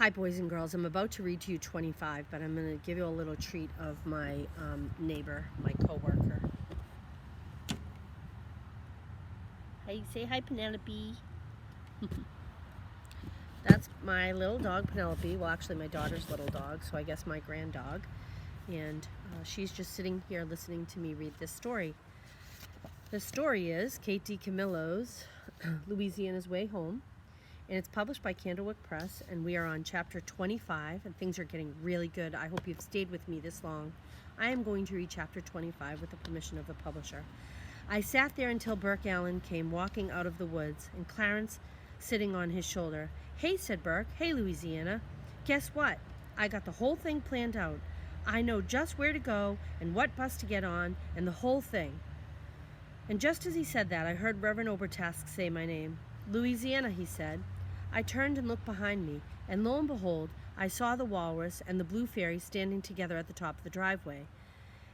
Hi, boys and girls. I'm about to read to you 25, but I'm going to give you a little treat of my neighbor, my coworker. Hey, say hi, Penelope. That's my little dog, Penelope. Well, actually, my daughter's little dog, so I guess my grand dog. And she's just sitting here listening to me read this story. The story is Kate DiCamillo's Louisiana's Way Home. And it's published by Candlewick Press, and we are on chapter 25, and things are getting really good. I hope you've stayed with me this long. I am going to read chapter 25 with the permission of the publisher. I sat there until Burke Allen came walking out of the woods, and Clarence sitting on his shoulder. Hey, said Burke. Hey, Louisiana. Guess what? I got the whole thing planned out. I know just where to go and what bus to get on, and the whole thing. And just as he said that, I heard Reverend Obertask say my name. Louisiana, he said. I turned and looked behind me, and lo and behold, I saw the walrus and the blue fairy standing together at the top of the driveway.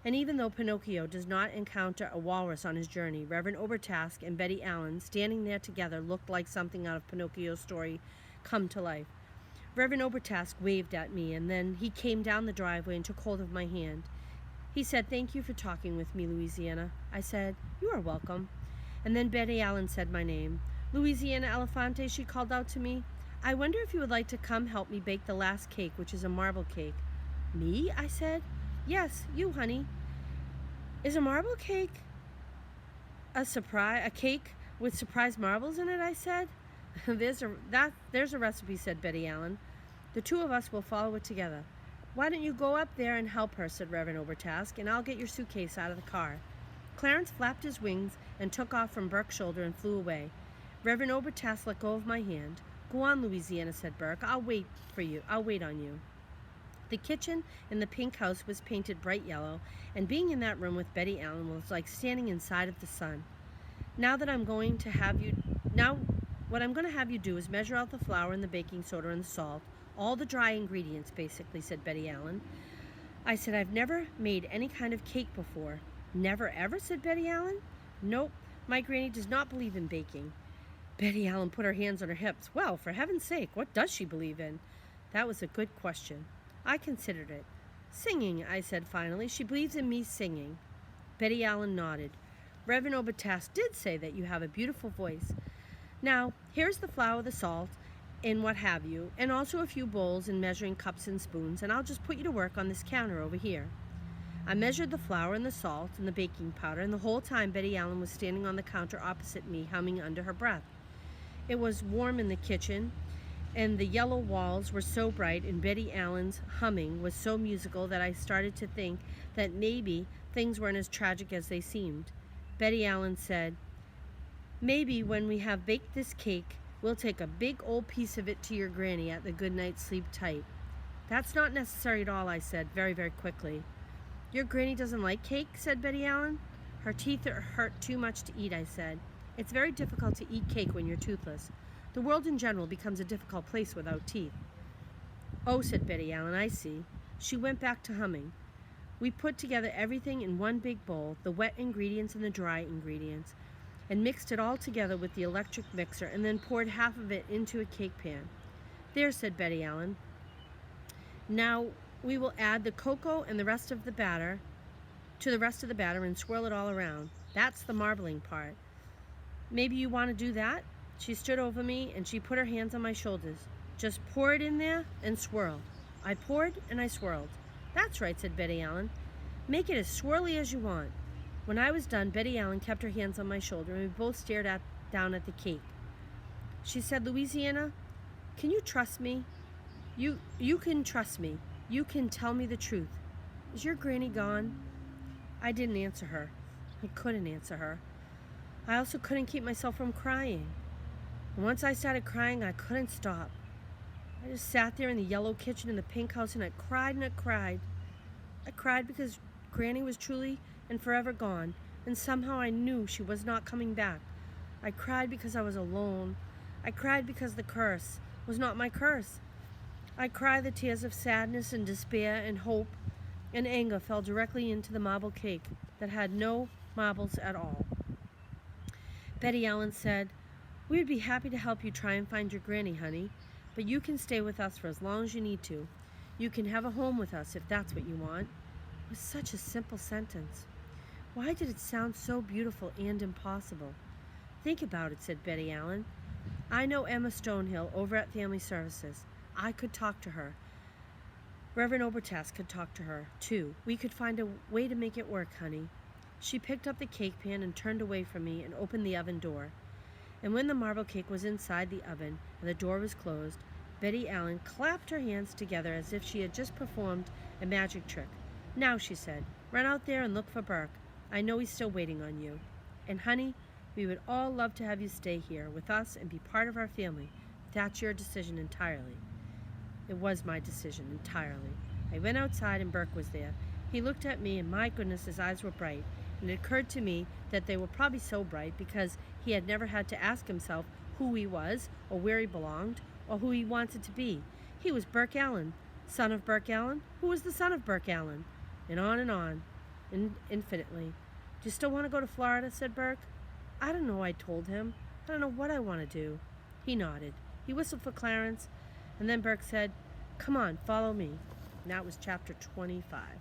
And even though Pinocchio does not encounter a walrus on his journey, Reverend Obertask and Betty Allen standing there together looked like something out of Pinocchio's story come to life. Reverend Obertask waved at me, and then he came down the driveway and took hold of my hand. He said, "Thank you for talking with me, Louisiana." I said, "You are welcome." And then Betty Allen said my name. Louisiana Elefante, she called out to me. I wonder if you would like to come help me bake the last cake, which is a marble cake. Me? I said. Yes, you, honey. Is a marble cake a cake with surprise marbles in it? I said. There's a recipe, said Betty Allen. The two of us will follow it together. Why don't you go up there and help her, said Reverend Obertask, and I'll get your suitcase out of the car. Clarence flapped his wings and took off from Burke's shoulder and flew away. Reverend Obertask let go of my hand. Go on, Louisiana, said Burke. I'll wait on you. The kitchen in the pink house was painted bright yellow, and being in that room with Betty Allen was like standing inside of the sun. What I'm going to have you do is measure out the flour and the baking soda and the salt, all the dry ingredients, basically, said Betty Allen. I said, I've never made any kind of cake before. Never ever, said Betty Allen. Nope, my granny does not believe in baking. Betty Allen put her hands on her hips. Well, for heaven's sake, what does she believe in? That was a good question. I considered it. Singing, I said finally. She believes in me singing. Betty Allen nodded. Reverend Obertask did say that you have a beautiful voice. Now, here's the flour, the salt, and what have you, and also a few bowls and measuring cups and spoons, and I'll just put you to work on this counter over here. I measured the flour and the salt and the baking powder, and the whole time Betty Allen was standing on the counter opposite me, humming under her breath. It was warm in the kitchen, and the yellow walls were so bright, and Betty Allen's humming was so musical that I started to think that maybe things weren't as tragic as they seemed. Betty Allen said, maybe when we have baked this cake, we'll take a big old piece of it to your granny at the good night sleep tight. That's not necessary at all, I said, very, very quickly. Your granny doesn't like cake, said Betty Allen. Her teeth hurt too much to eat, I said. It's very difficult to eat cake when you're toothless. The world in general becomes a difficult place without teeth. Oh, said Betty Allen, I see. She went back to humming. We put together everything in one big bowl, the wet ingredients and the dry ingredients, and mixed it all together with the electric mixer, and then poured half of it into a cake pan. There, said Betty Allen. Now we will add the cocoa and the rest of the batter and swirl it all around. That's the marbling part. Maybe you want to do that? She stood over me and she put her hands on my shoulders. Just pour it in there and swirl. I poured and I swirled. That's right, said Betty Allen. Make it as swirly as you want. When I was done, Betty Allen kept her hands on my shoulder and we both stared down at the cake. She said, Louisiana, can you trust me? You can trust me. You can tell me the truth. Is your granny gone? I didn't answer her. I couldn't answer her. I also couldn't keep myself from crying. And once I started crying, I couldn't stop. I just sat there in the yellow kitchen in the pink house and I cried and I cried. I cried because Granny was truly and forever gone, and somehow I knew she was not coming back. I cried because I was alone. I cried because the curse was not my curse. I cried the tears of sadness and despair and hope, and anger fell directly into the marble cake that had no marbles at all. Betty Allen said, "We would be happy to help you try and find your granny, honey, but you can stay with us for as long as you need to. You can have a home with us if that's what you want." It was such a simple sentence. Why did it sound so beautiful and impossible? "Think about it," said Betty Allen. "I know Emma Stonehill over at Family Services. I could talk to her. Reverend Obertas could talk to her, too. We could find a way to make it work, honey." She picked up the cake pan and turned away from me and opened the oven door. And when the marble cake was inside the oven and the door was closed, Betty Allen clapped her hands together as if she had just performed a magic trick. "Now," she said, "run out there and look for Burke. I know he's still waiting on you. And, honey, we would all love to have you stay here with us and be part of our family. That's your decision entirely." It was my decision entirely. I went outside and Burke was there. He looked at me, and my goodness, his eyes were bright. And it occurred to me that they were probably so bright because he had never had to ask himself who he was or where he belonged or who he wanted to be. He was Burke Allen, son of Burke Allen, who was the son of Burke Allen, and on, infinitely. "Do you still want to go to Florida?" said Burke. "I don't know," I told him. "I don't know what I want to do." He nodded. He whistled for Clarence, and then Burke said, "Come on, follow me." And that was chapter 25.